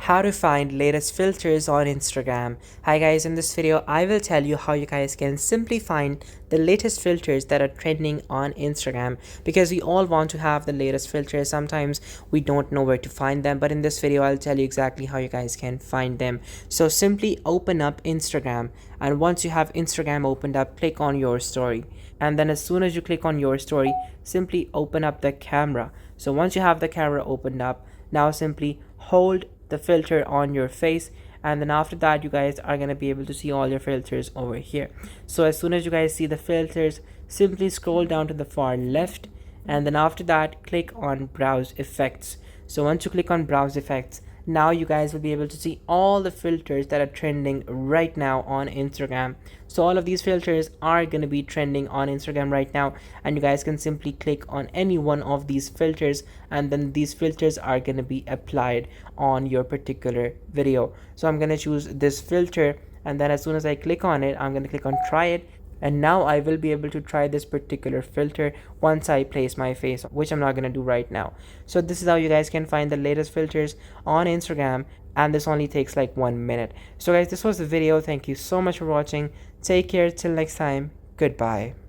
How to find latest filters on Instagram. Hi guys, in this video I will tell you how you guys can simply find the latest filters that are trending on Instagram, because we all want to have the latest filters. Sometimes we don't know where to find them, but in this video I'll tell you exactly how you guys can find them. So simply open up Instagram, and once you have Instagram opened up, click on your story, and then as soon as you click on your story, simply open up the camera. So once you have the camera opened up, now simply hold the filter on your face, and then after that you guys are going to be able to see all your filters over here. So as soon as you guys see the filters, simply scroll down to the far left, and then after that click on browse effects. So once you click on browse effects, now you guys will be able to see all the filters that are trending right now on Instagram. So all of these filters are going to be trending on Instagram right now, and you guys can simply click on any one of these filters, and then these filters are going to be applied on your particular video. So I'm going to choose this filter, and then as soon as I click on it, I'm going to click on try it, and now I will be able to try this particular filter once I place my face, which I'm not going to do right now. So this is how you guys can find the latest filters on Instagram, and this only takes like 1 minute. So guys, this was the video. Thank you so much for watching. Take care till next time. Goodbye.